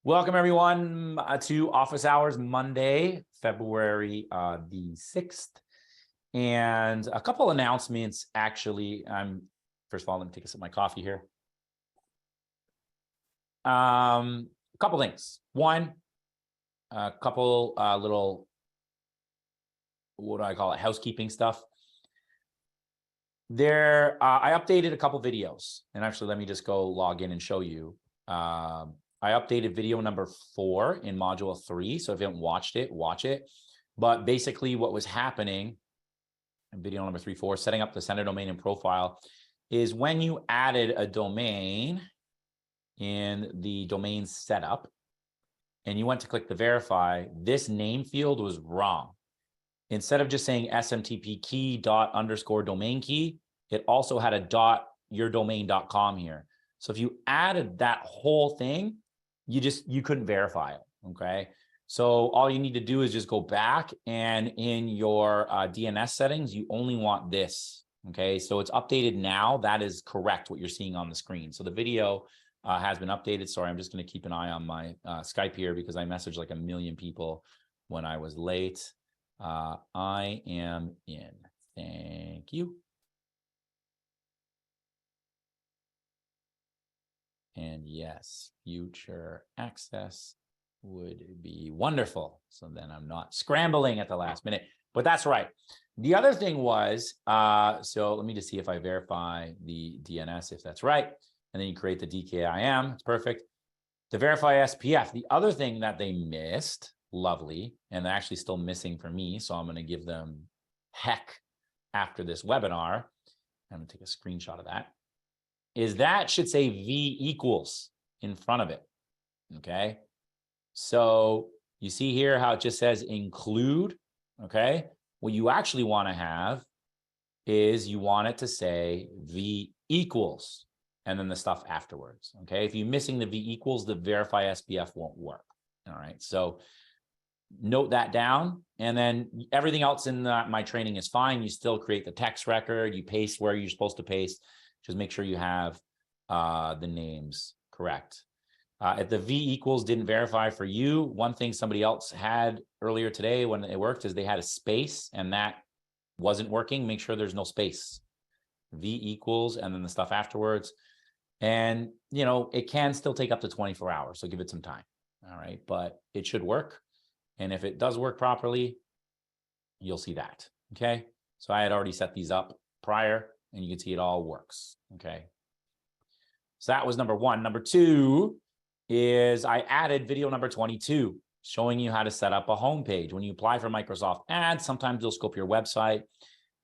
Welcome everyone to Office Hours Monday, February the 6th. And a couple announcements, actually. First of all, let me take a sip of my coffee here. A couple things. One, a couple little, what do I call it, housekeeping stuff. I updated a couple videos. And actually, let me just go log in and show you. I updated video number 4 in module 3. So if you haven't watched it, watch it. But basically what was happening in video number 3.4, setting up the sender domain and profile, is when you added a domain in the domain setup and you went to click the verify, this name field was wrong. Instead of just saying SMTP key ._domain key, it also had a .yourdomain.com here. So if you added that whole thing, you couldn't verify it. Okay. So all you need to do is just go back, and in your DNS settings, you only want this. Okay. So it's updated now. That is correct, what you're seeing on the screen. So the video has been updated. Sorry, I'm just going to keep an eye on my Skype here because I messaged like a million people when I was late. I am in. Thank you. And yes, future access would be wonderful. So then I'm not scrambling at the last minute, but that's right. The other thing was, so let me just see if I verify the DNS, if that's right. And then you create the DKIM. It's perfect. To verify SPF, the other thing that they missed, lovely, and they're actually still missing for me, so I'm going to give them heck after this webinar. I'm going to take a screenshot of that. Is that should say V equals in front of it. Okay. So you see here how it just says include. Okay. What you actually want to have is you want it to say V equals and then the stuff afterwards. Okay. If you're missing the V equals, the verify SPF won't work. All right. So note that down. And then everything else in my training is fine. You still create the text record. You paste where you're supposed to paste. Just make sure you have the names correct. If the V equals didn't verify for you, one thing somebody else had earlier today when it worked is they had a space and that wasn't working. Make sure there's no space. V equals and then the stuff afterwards. And, you know, it can still take up to 24 hours. So give it some time. All right. But it should work. And if it does work properly, you'll see that. Okay. So I had already set these up prior, and you can see it all works. Okay. So that was number 1. Number 2 is I added video number 22, showing you how to set up a homepage. When you apply for Microsoft Ads, sometimes they'll scope your website,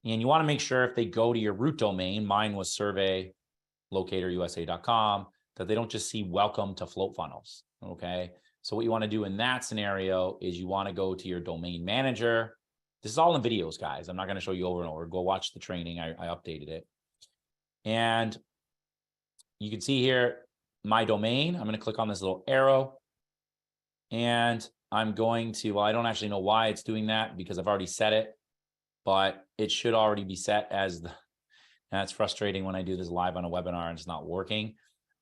and you want to make sure if they go to your root domain, mine was surveylocatorusa.com, that they don't just see welcome to Float Funnels. Okay. So what you want to do in that scenario is you want to go to your domain manager. This is all in videos, guys. I'm not going to show you over and over. Go watch the training. I updated it. And you can see here, my domain. I'm going to click on this little arrow. And I'm going to, well, I don't actually know why it's doing that because I've already set it, but it should already be set as the, that's frustrating when I do this live on a webinar and it's not working.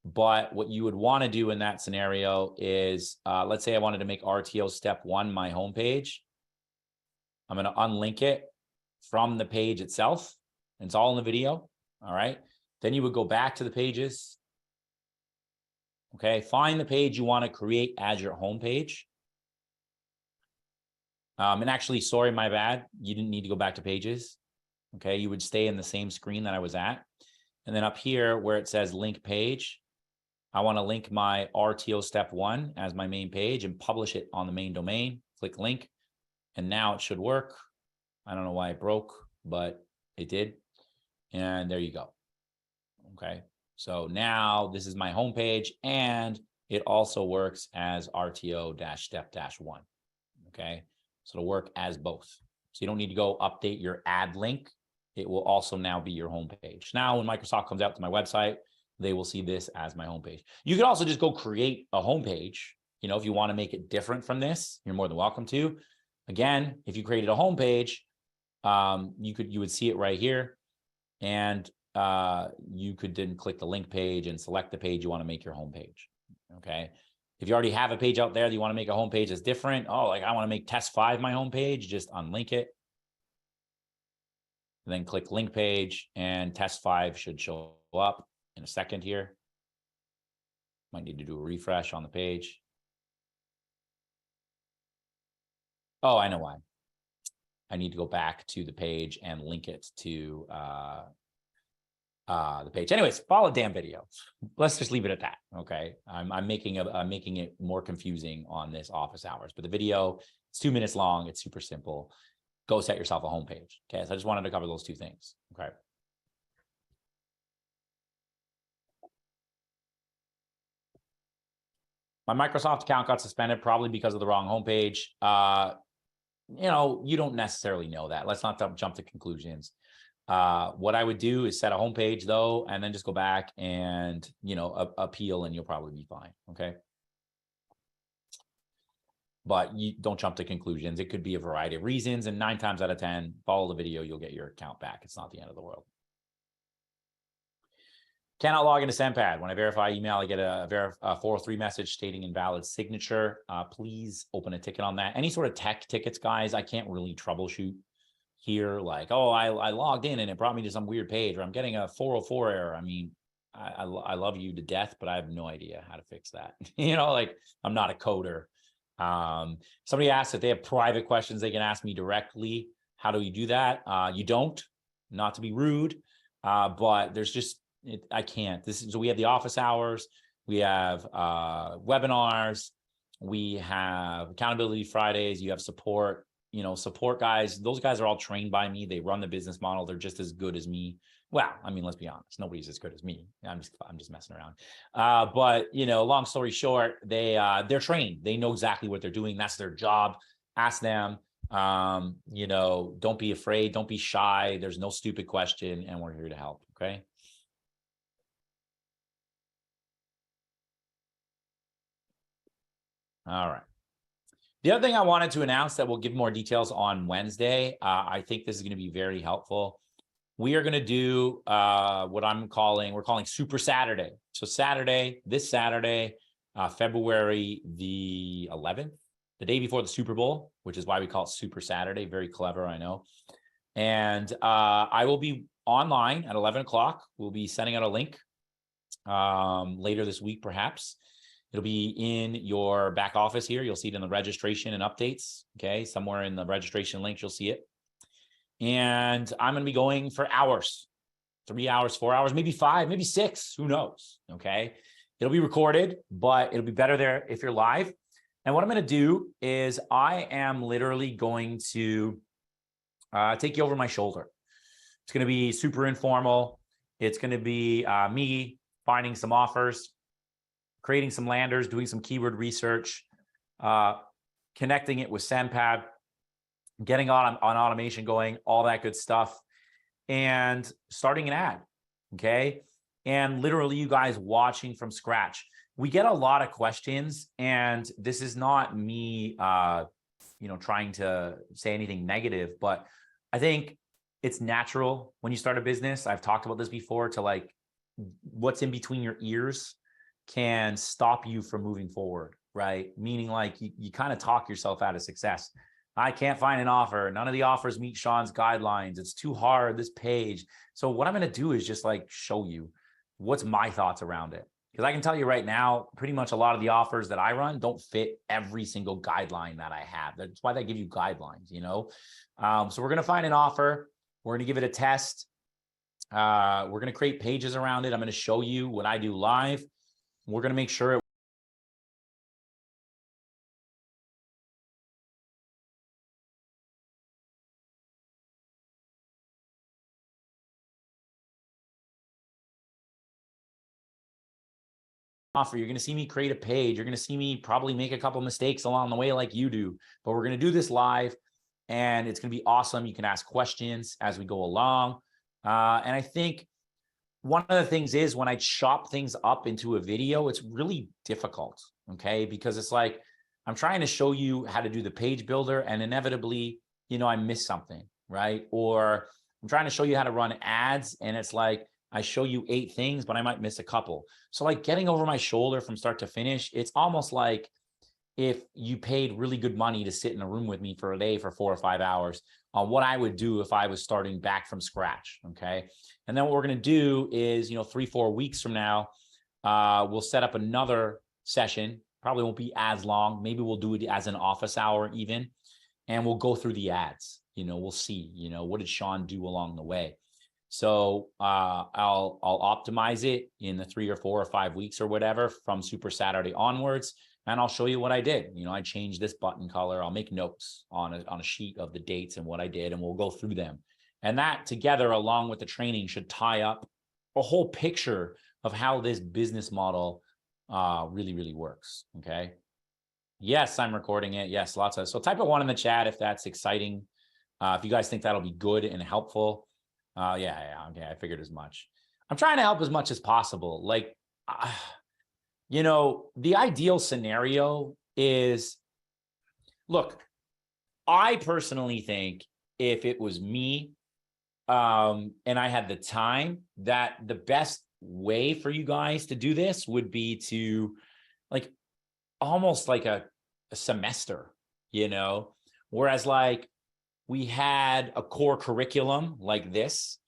But what you would want to do in that scenario is, let's say I wanted to make RTO step 1 my homepage. I'm going to unlink it from the page itself. It's all in the video. All right. Then you would go back to the pages. Okay. Find the page you want to create as your homepage. And actually, sorry, my bad. You didn't need to go back to pages. Okay. You would stay in the same screen that I was at. And then up here where it says link page, I want to link my RTO step 1 as my main page and publish it on the main domain. Click link. And now it should work. I don't know why it broke, but it did. And there you go. Okay. So now this is my homepage, and it also works as RTO-step-1. Okay. So it'll work as both. So you don't need to go update your ad link. It will also now be your homepage. Now, when Microsoft comes out to my website, they will see this as my homepage. You can also just go create a homepage. You know, if you want to make it different from this, you're more than welcome to. Again, if you created a homepage, you would see it right here, and you could then click the link page and select the page you want to make your homepage. Okay. If you already have a page out there that you want to make a homepage that's different, oh, like I want to make test 5 my homepage, just unlink it. And then click link page, and test 5 should show up in a second here. Might need to do a refresh on the page. Oh, I know why. I need to go back to the page and link it to the page. Anyways, follow the damn video. Let's just leave it at that. Okay. I'm making it more confusing on this office hours, but the video, it's 2 minutes long. It's super simple. Go set yourself a homepage. Okay. So I just wanted to cover those 2 things. Okay. My Microsoft account got suspended probably because of the wrong homepage. You know, you don't necessarily know that. Let's not jump to conclusions. What I would do is set a homepage though, and then just go back and, you know, appeal, and you'll probably be fine. Okay. But you don't jump to conclusions. It could be a variety of reasons, and 9 times out of 10, follow the video, you'll get your account back. It's not the end of the world. Cannot log into SendPad. When I verify email, I get a 403 message stating invalid signature. Please open a ticket on that. Any sort of tech tickets, guys, I can't really troubleshoot here. Like, oh, I logged in and it brought me to some weird page, or I'm getting a 404 error. I mean, I love you to death, but I have no idea how to fix that. You know, like, I'm not a coder. Somebody asked if they have private questions they can ask me directly. How do you do that? You don't, not to be rude, but there's just, I can't. So we have the office hours, we have webinars, we have accountability Fridays, you have support, you know, support guys. Those guys are all trained by me. They run the business model. They're just as good as me. Well, I mean, let's be honest, nobody's as good as me. I'm just messing around. But you know, long story short, they're trained. They know exactly what they're doing. That's their job. Ask them. You know, don't be afraid. Don't be shy. There's no stupid question, and we're here to help. Okay. All right. The other thing I wanted to announce that we'll give more details on Wednesday. I think this is going to be very helpful. We are going to do what we're calling Super Saturday. So this Saturday, February the 11th, the day before the Super Bowl, which is why we call it Super Saturday. Very clever, I know. And I will be online at 11 o'clock. We'll be sending out a link later this week, perhaps. It'll be in your back office here. You'll see it in the registration and updates. Okay, somewhere in the registration links, you'll see it. And I'm going to be going for hours, 3 hours, 4 hours, maybe 5, maybe 6, who knows? Okay. It'll be recorded, but it'll be better there if you're live. And what I'm going to do is I am literally going to take you over my shoulder. It's going to be super informal. It's going to be me finding some offers, creating some landers, doing some keyword research, connecting it with SendPad, getting on automation going, all that good stuff, and starting an ad, okay? And literally you guys watching from scratch. We get a lot of questions, and this is not me, you know, trying to say anything negative, but I think it's natural when you start a business. I've talked about this before, to like, what's in between your ears can stop you from moving forward, right? Meaning like you kind of talk yourself out of success. I can't find an offer. None of the offers meet Sean's guidelines. It's too hard, this page. So what I'm going to do is just like show you what's my thoughts around it. Because I can tell you right now, pretty much a lot of the offers that I run don't fit every single guideline that I have. That's why they give you guidelines, you know? So we're going to find an offer. We're going to give it a test. We're going to create pages around it. I'm going to show you what I do live. We're going to make sure offer. You're going to see me create a page. You're going to see me probably make a couple mistakes along the way like you do, but we're going to do this live, and it's going to be awesome. You can ask questions as we go along. And I think one of the things is when I chop things up into a video, it's really difficult, okay? Because it's like, I'm trying to show you how to do the page builder, and inevitably, you know, I miss something, right? Or I'm trying to show you how to run ads, and it's like, I show you 8 things, but I might miss a couple. So like getting over my shoulder from start to finish, it's almost like if you paid really good money to sit in a room with me for a day for 4 or 5 hours on what I would do if I was starting back from scratch. Okay. And then what we're going to do is, 3-4 weeks from now, we'll set up another session. Probably won't be as long. Maybe we'll do it as an office hour even. And we'll go through the ads. We'll see, what did Sean do along the way? So I'll optimize it in the 3 or 4 or 5 weeks or whatever from Super Saturday onwards. And I'll show you what I did. I changed this button color. I'll make notes on a sheet of the dates and what I did, and we'll go through them. And that together, along with the training, should tie up a whole picture of how this business model really, really works. Okay. Yes, I'm recording it. Yes, lots of. So type a 1 in the chat if that's exciting. If you guys think that'll be good and helpful. Yeah. Okay. I figured as much. I'm trying to help as much as possible. Like, the ideal scenario is, look, I personally think if it was me, and I had the time, that the best way for you guys to do this would be to like almost like a semester, whereas like we had a core curriculum like this.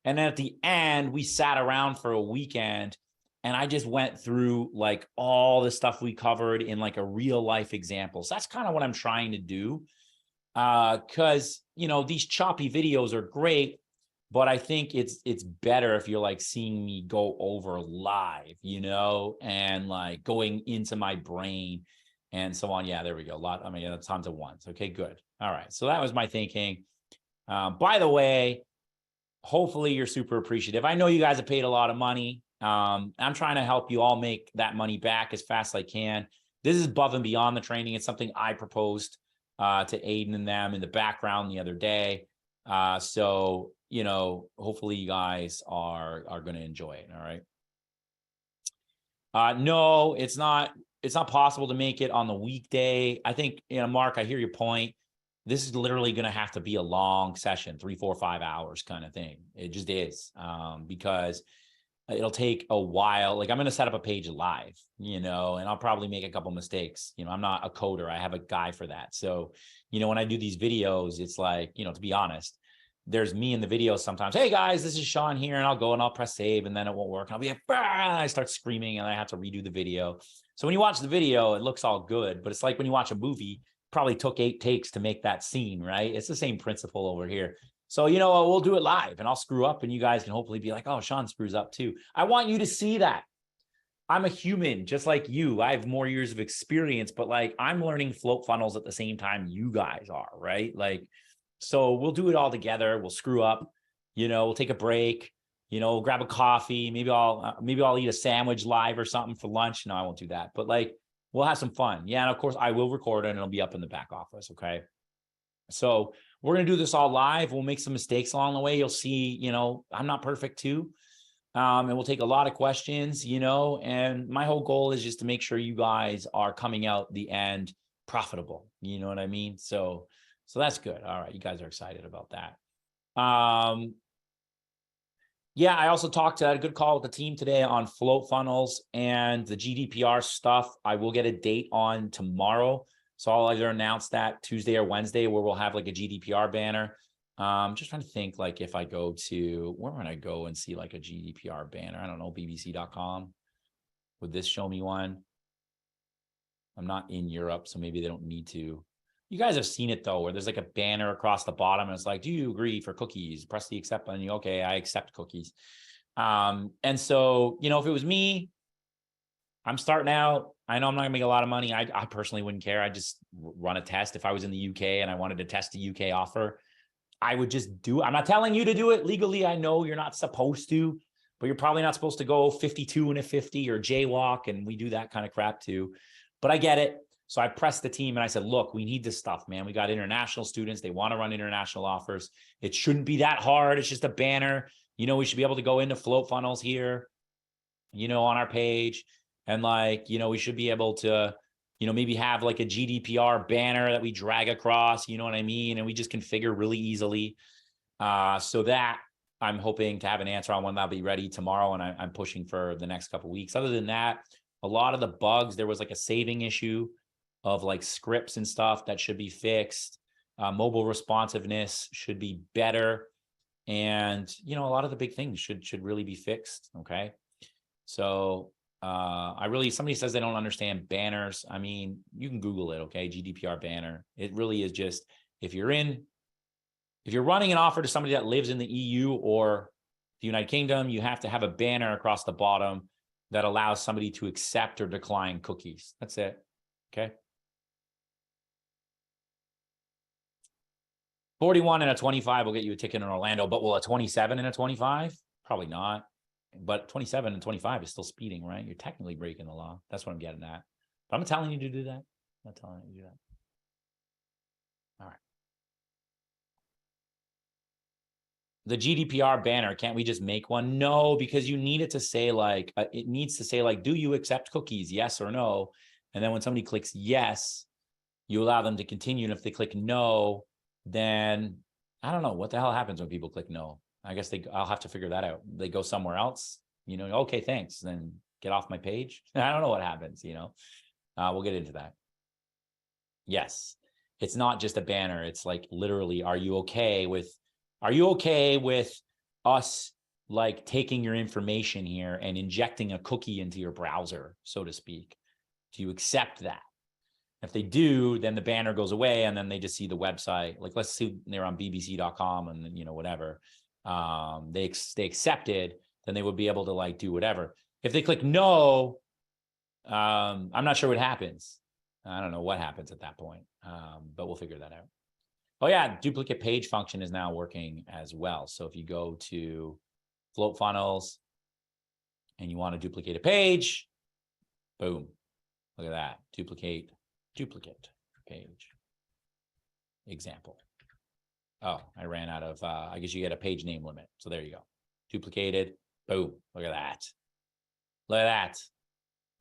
And then at the end, we sat around for a weekend and I just went through like all the stuff we covered in like a real life example. So that's kind of what I'm trying to do. Cause these choppy videos are great, but I think it's better if you're like seeing me go over live, and like going into my brain and so on. Yeah, there we go. Tons of ones. Okay, good. All right. So that was my thinking. By the way, hopefully you're super appreciative. I know you guys have paid a lot of money. I'm trying to help you all make that money back as fast as I can. This is above and beyond the training. It's something I proposed to Aiden and them in the background the other day. So, hopefully you guys are going to enjoy it. All right. No, it's not possible to make it on the weekday. I think, Mark, I hear your point. This is literally going to have to be a long session, 3, 4, 5 hours kind of thing. It just is, because it'll take a while. Like I'm going to set up a page live, and I'll probably make a couple mistakes. I'm not a coder. I have a guy for that. So, when I do these videos, it's like, to be honest, there's me in the video sometimes. Hey guys, this is Sean here. And I'll go and I'll press save and then it won't work. And I'll be like, I start screaming and I have to redo the video. So when you watch the video, it looks all good, but it's like when you watch a movie, probably took 8 takes to make that scene, right? It's the same principle over here. So, we'll do it live and I'll screw up and you guys can hopefully be like, oh, Sean screws up too. I want you to see that. I'm a human just like you. I have more years of experience, but like I'm learning float funnels at the same time you guys are, right? Like, so we'll do it all together. We'll screw up, we'll take a break, we'll grab a coffee. Maybe I'll eat a sandwich live or something for lunch. No, I won't do that, but like, we'll have some fun. Yeah. And of course I will record it and it'll be up in the back office. Okay. So we're going to do this all live. We'll make some mistakes along the way. You'll see, I'm not perfect too. And we'll take a lot of questions, and my whole goal is just to make sure you guys are coming out the end profitable. You know what I mean? So that's good. All right. You guys are excited about that. Yeah, I also had a good call with the team today on float funnels and the GDPR stuff. I will get a date on tomorrow. So I'll either announce that Tuesday or Wednesday where we'll have like a GDPR banner. Just trying to think like if I go to, where would I go and see like a GDPR banner? I don't know, bbc.com. Would this show me one? I'm not in Europe, so maybe they don't need to. You guys have seen it though, where there's like a banner across the bottom and it's like, do you agree for cookies? Press the accept button. Okay, I accept cookies. And so, if it was me, I'm starting out. I know I'm not gonna make a lot of money. I personally wouldn't care. I just run a test. If I was in the UK and I wanted to test a UK offer, I would just do it. I'm not telling you to do it legally. I know you're not supposed to, but you're probably not supposed to go 52 and a 50 or jaywalk. And we do that kind of crap too, but I get it. So I pressed the team and I said, look, we need this stuff, man. We got international students. They want to run international offers. It shouldn't be that hard. It's just a banner. We should be able to go into float funnels here, on our page. And like, we should be able to, maybe have like a GDPR banner that we drag across, you know what I mean? And we just configure really easily so that I'm hoping to have an answer on when that'll be ready tomorrow, and I'm pushing for the next couple of weeks. Other than that, a lot of the bugs, there was like a saving issue of like scripts and stuff that should be fixed. Mobile responsiveness should be better. And, a lot of the big things should really be fixed. Okay. So somebody says they don't understand banners. I mean, you can Google it. Okay. GDPR banner. It really is just, if you're running an offer to somebody that lives in the EU or the United Kingdom, you have to have a banner across the bottom that allows somebody to accept or decline cookies. That's it. Okay. 41 and a 25 will get you a ticket in Orlando, but will a 27 and a 25? Probably not. But 27 and 25 is still speeding, right? You're technically breaking the law. That's what I'm getting at. But I'm telling you to do that. I'm not telling you to do that. All right. The GDPR banner, can't we just make one? No, because you need it to say like, it needs to say like, do you accept cookies? Yes or no. And then when somebody clicks yes, you allow them to continue. And if they click no, then I don't know what the hell happens when people click no. I guess I'll have to figure that out. They go somewhere else, okay, thanks. Then get off my page. I don't know what happens, we'll get into that. Yes. It's not just a banner. It's like literally, are you okay with us like taking your information here and injecting a cookie into your browser, so to speak? Do you accept that? If they do, then the banner goes away and then they just see the website. Like, let's see, they're on bbc.com and then, whatever. They accepted, then they would be able to like do whatever. If they click no, I'm not sure what happens. I don't know what happens at that point, but we'll figure that out. Oh yeah, duplicate page function is now working as well. So if you go to Float Funnels and you want to duplicate a page, boom, look at that, duplicate page example. Oh, I ran out of, I guess you get a page name limit. So there you go. Duplicated, boom, look at that. Look at that.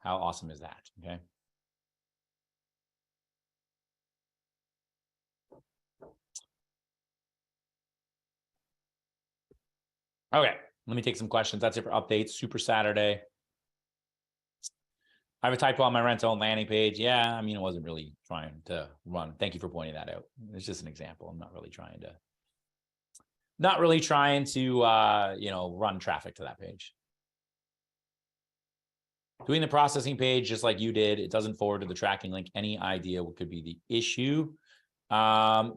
How awesome is that? Okay. Okay, let me take some questions. That's it for updates. Super Saturday. I have a typo on my rent-to-own landing page. Yeah, I mean, it wasn't really trying to run. Thank you for pointing that out. It's just an example. I'm not really trying to, run traffic to that page. Doing the processing page just like you did, it doesn't forward to the tracking link. Any idea what could be the issue?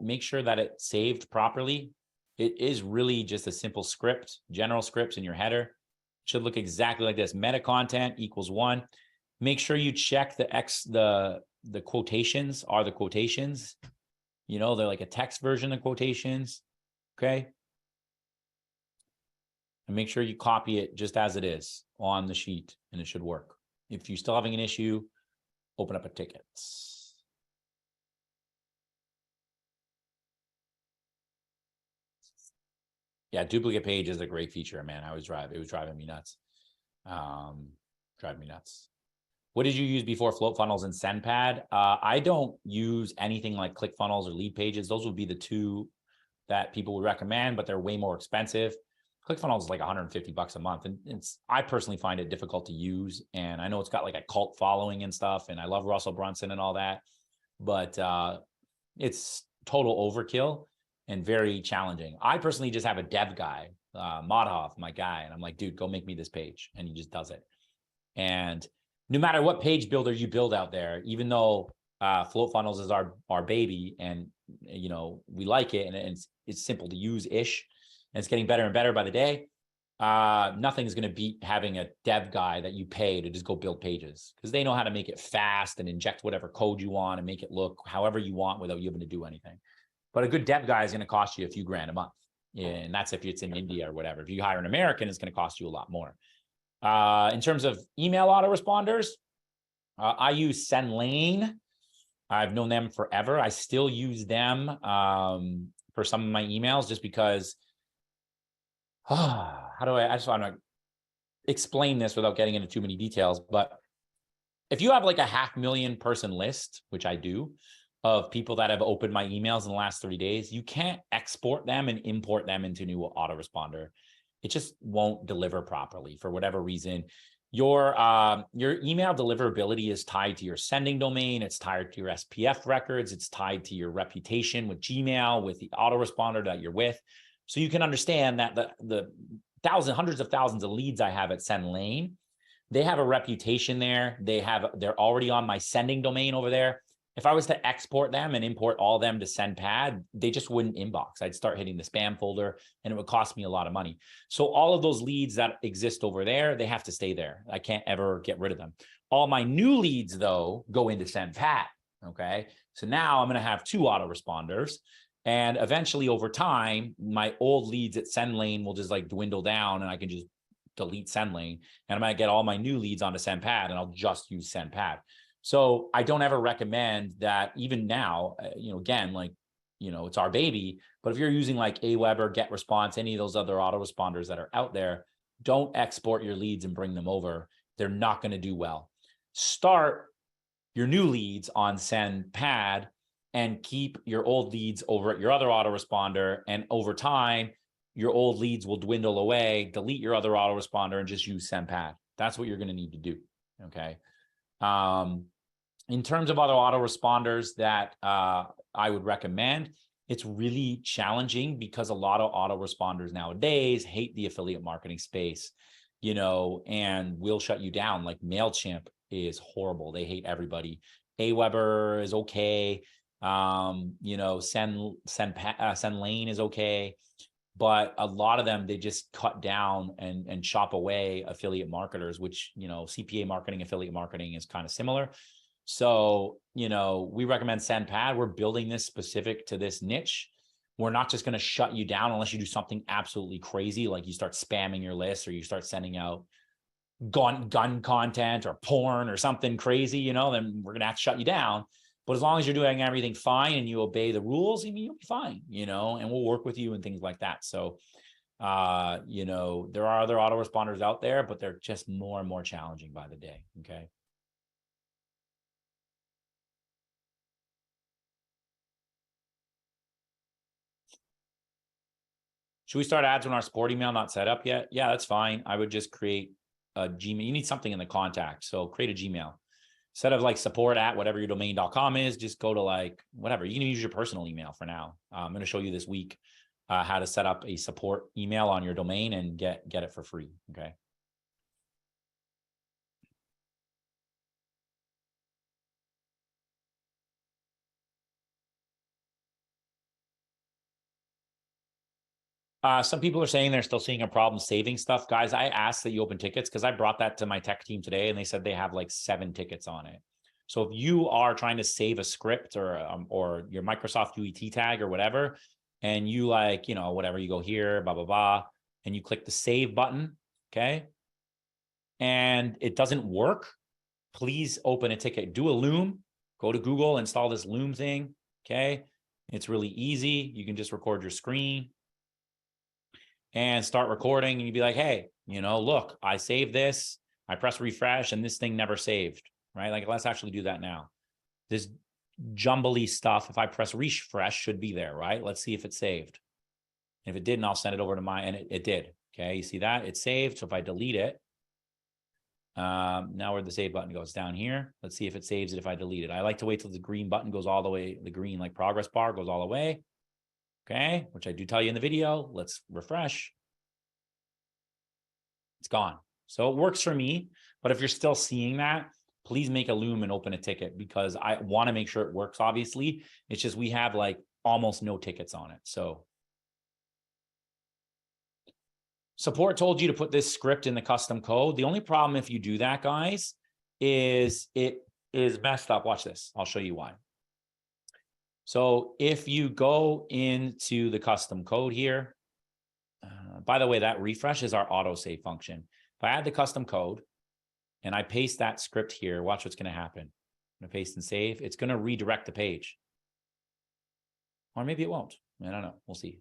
Make sure that it's saved properly. It is really just a simple script, general scripts in your header. It should look exactly like this. Meta content equals 1. Make sure you check the quotations are the quotations. They're like a text version of quotations. Okay. And make sure you copy it just as it is on the sheet and it should work. If you're still having an issue, open up a ticket. Yeah, duplicate page is a great feature, man. It was driving me nuts. Driving me nuts. What did you use before Float Funnels and SendPad? I don't use anything like ClickFunnels or Lead Pages. Those would be the two that people would recommend, but they're way more expensive. ClickFunnels is like $150 a month. And I personally find it difficult to use. And I know it's got like a cult following and stuff. And I love Russell Brunson and all that, but it's total overkill and very challenging. I personally just have a dev guy, Modhoff, my guy. And I'm like, dude, go make me this page. And he just does it. And no matter what page builder you build out there, even though Float Funnels is our baby and, we like it and it's simple to use ish, and it's getting better and better by the day. Nothing's going to beat having a dev guy that you pay to just go build pages because they know how to make it fast and inject whatever code you want and make it look however you want without you having to do anything. But a good dev guy is going to cost you a few grand a month. And that's if it's in India or whatever. If you hire an American, it's going to cost you a lot more. In terms of email autoresponders, I use SendLane. I've known them forever. I still use them for some of my emails just because, I just want to explain this without getting into too many details. But if you have like a 500,000 person list, which I do, of people that have opened my emails in the last 30 days, you can't export them and import them into new autoresponder. it just won't deliver properly for whatever reason. Your email deliverability is tied to your sending domain. It's tied to your SPF records. It's tied to your reputation with Gmail, with the autoresponder that you're with. So you can understand that the hundreds of thousands of leads I have at SendLane, they have a reputation there. They're already on my sending domain over there. If I was to export them and import all of them to SendPad, they just wouldn't inbox. I'd start hitting the spam folder and it would cost me a lot of money. So all of those leads that exist over there, they have to stay there. I can't ever get rid of them. All my new leads, though, go into SendPad. Okay. So now I'm going to have 2 autoresponders. And eventually over time, my old leads at SendLane will just like dwindle down and I can just delete SendLane and I might get all my new leads onto SendPad and I'll just use SendPad. So I don't ever recommend that even now, again, like, it's our baby, but if you're using like Aweber, GetResponse, any of those other autoresponders that are out there, don't export your leads and bring them over. They're not going to do well. Start your new leads on SendPad and keep your old leads over at your other autoresponder. And over time, your old leads will dwindle away, delete your other autoresponder and just use SendPad. That's what you're going to need to do. Okay. In terms of other autoresponders that I would recommend, it's really challenging because a lot of autoresponders nowadays hate the affiliate marketing space, and will shut you down. Like MailChimp is horrible. They hate everybody. Aweber is okay. SendLane is okay. But a lot of them, they just cut down and chop away affiliate marketers, which, CPA marketing, affiliate marketing is kind of similar. So, we recommend SendPad. We're building this specific to this niche. We're not just going to shut you down unless you do something absolutely crazy, like you start spamming your list or you start sending out gun content or porn or something crazy, then we're going to have to shut you down. But as long as you're doing everything fine and you obey the rules, you'll be fine, and we'll work with you and things like that. So, there are other autoresponders out there, but they're just more and more challenging by the day. Okay. Should we start ads when our support email not set up yet? Yeah, that's fine. I would just create a Gmail. You need something in the contact. So create a Gmail. Instead of like support@whateveryourdomain.com is, just go to like whatever. You can use your personal email for now. I'm going to show you this week how to set up a support email on your domain and get it for free. Okay. Some people are saying they're still seeing a problem saving stuff. Guys, I asked that you open tickets because I brought that to my tech team today and they said they have like 7 tickets on it. So if you are trying to save a script or your Microsoft UET tag or whatever, and you like, whatever, you go here, blah, blah, blah, and you click the save button, okay, and it doesn't work, please open a ticket. Do a Loom. Go to Google, install this Loom thing, okay? It's really easy. You can just record your screen and start recording, and you'd be like, hey, look, I saved this. I press refresh, and this thing never saved, right? Like, let's actually do that now. This jumbly stuff, if I press refresh, should be there, right? Let's see if it saved. If it didn't, I'll send it over to and it did. Okay, you see that? It saved. So if I delete it, now where the save button goes down here, let's see if it saves it if I delete it. I like to wait till the green button goes all the way, the green like progress bar goes all the way. Okay, which I do tell you in the video. Let's refresh. It's gone. So it works for me, but if you're still seeing that, please make a Loom and open a ticket because I want to make sure it works, obviously. It's just we have like almost no tickets on it. So support told you to put this script in the custom code. The only problem if you do that, guys, is it is messed up. Watch this. I'll show you why. So if you go into the custom code here, by the way, that refresh is our autosave function. If I add the custom code and I paste that script here, watch what's going to happen. I'm going to paste and save. It's going to redirect the page. Or maybe it won't. I don't know. We'll see.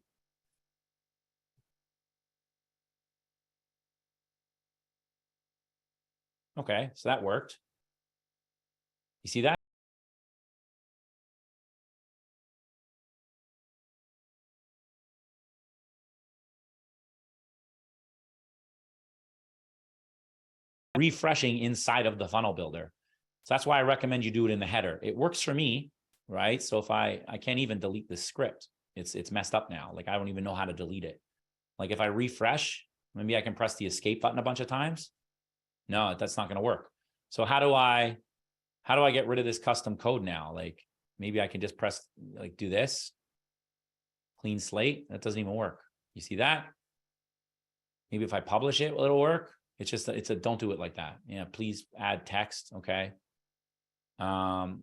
Okay, so that worked. You see that? refreshing inside of the funnel builder. So that's why I recommend you do it in the header. It works for me, right? So if I can't even delete the script, it's messed up now. Like I don't even know how to delete it. Like if I refresh, maybe I can press the escape button a bunch of times. No, that's not going to work. So how do I get rid of this custom code now? Like maybe I can just press, like do this, clean slate. That doesn't even work. You see that? Maybe if I publish it, it'll work. It's just, don't do it like that. Yeah, please add text. Okay.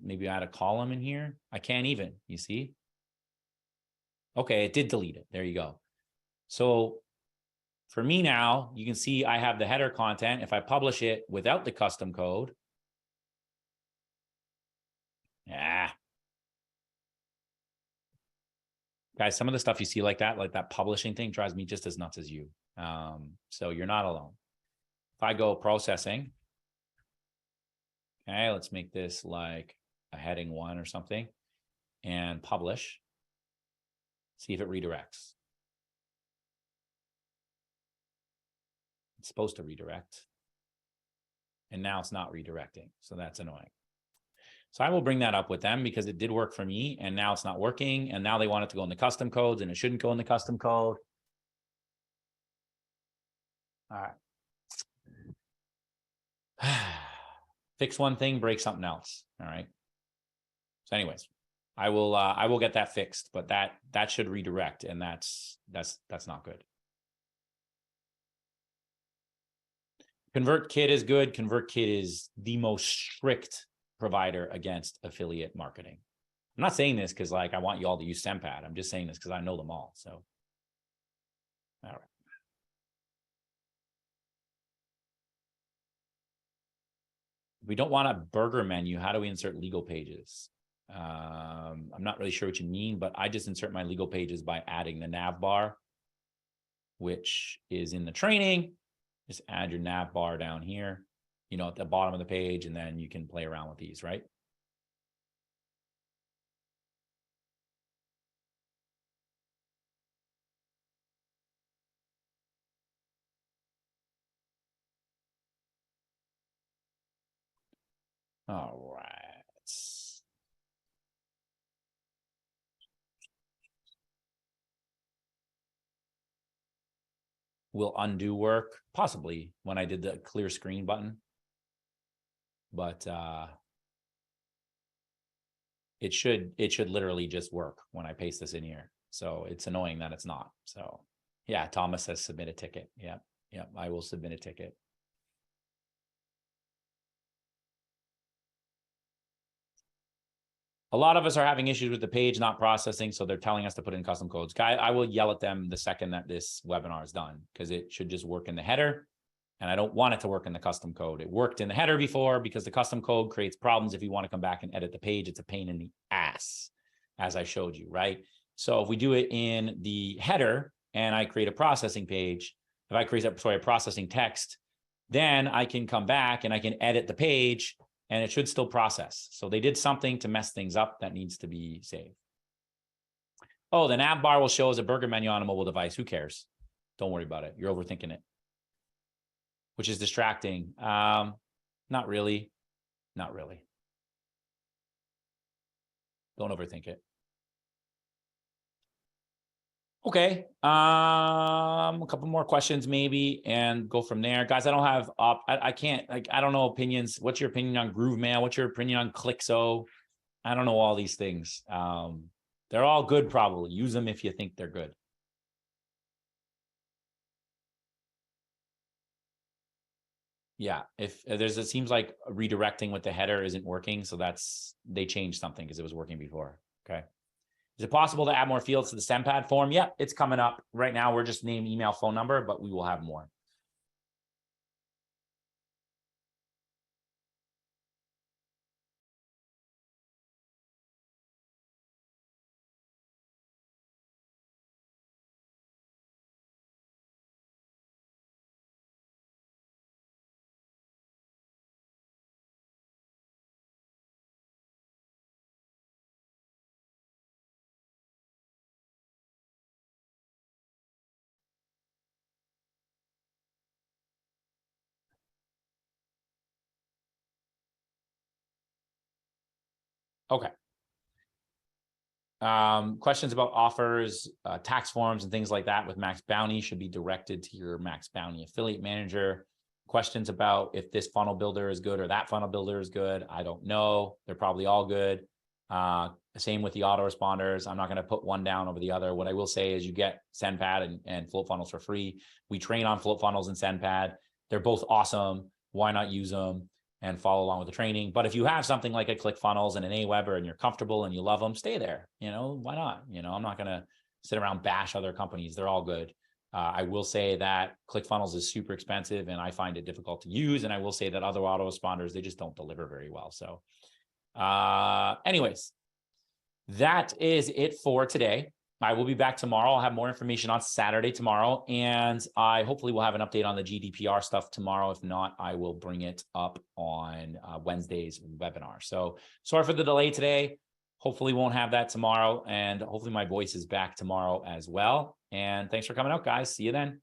Maybe add a column in here. I can't even, you see? Okay, it did delete it. There you go. So for me now, you can see I have the header content. If I publish it without the custom code, guys, some of the stuff you see like that publishing thing drives me just as nuts as you. So you're not alone. If I go processing, okay, let's make this like a heading 1 or something and publish. See if it redirects. It's supposed to redirect. And now it's not redirecting. So that's annoying. So I will bring that up with them because it did work for me and now it's not working. And now they want it to go in the custom codes and it shouldn't go in the custom code. All right. Fix one thing, break something else. All right. So anyways, I will get that fixed, but that should redirect and that's not good. ConvertKit is good. ConvertKit is the most strict provider against affiliate marketing. I'm not saying this because like I want you all to use SEMPAD. I'm just saying this because I know them all. So, all right. If we don't want a burger menu, how do we insert legal pages? I'm not really sure what you mean, but I just insert my legal pages by adding the nav bar, which is in the training. Just add your nav bar down here, you know, at the bottom of the page, and then you can play around with these, right? All right. Will undo work? Possibly when I did the clear screen button. But it should literally just work when I paste this in here. So it's annoying that it's not. So yeah, Thomas says submit a ticket. Yeah, I will submit a ticket. A lot of us are having issues with the page not processing, so they're telling us to put in custom codes. I will yell at them the second that this webinar is done because it should just work in the header. And I don't want it to work in the custom code. It worked in the header before because the custom code creates problems if you want to come back and edit the page. It's a pain in the ass, as I showed you, right? So if we do it in the header and I create a processing page, if I create a processing text, then I can come back and I can edit the page and it should still process. So they did something to mess things up that needs to be saved. Oh, the nav bar will show as a burger menu on a mobile device. Who cares? Don't worry about it. You're overthinking it, which is distracting. Not really. Not really. Don't overthink it. Okay. A couple more questions maybe and go from there. Guys, I don't have I can't, like, I don't know opinions. What's your opinion on GrooveMail? What's your opinion on Clixo? I don't know all these things. They're all good probably. Use them if you think they're good. Yeah, if there's, it seems like redirecting with the header isn't working. So they changed something because it was working before. Okay. Is it possible to add more fields to the SEMPAD form? Yeah, it's coming up. Right now, we're just name, email, phone number, but we will have more. Okay. Questions about offers, tax forms, and things like that with Max Bounty should be directed to your Max Bounty affiliate manager. Questions about if this funnel builder is good or that funnel builder is good, I don't know. They're probably all good. Same with the autoresponders. I'm not going to put one down over the other. What I will say is you get SendPad and Float Funnels for free. We train on Float Funnels and SendPad. They're both awesome. Why not use them and follow along with the training? But if you have something like a ClickFunnels and an Aweber and you're comfortable and you love them, stay there. Why not? I'm not going to sit around bash other companies. They're all good. I will say that ClickFunnels is super expensive and I find it difficult to use. And I will say that other autoresponders, they just don't deliver very well. So anyways, that is it for today. I will be back tomorrow. I'll have more information on Saturday tomorrow, and I hopefully will have an update on the GDPR stuff tomorrow. If not, I will bring it up on Wednesday's webinar. So sorry for the delay today. Hopefully won't have that tomorrow, and hopefully my voice is back tomorrow as well. And thanks for coming out, guys. See you then.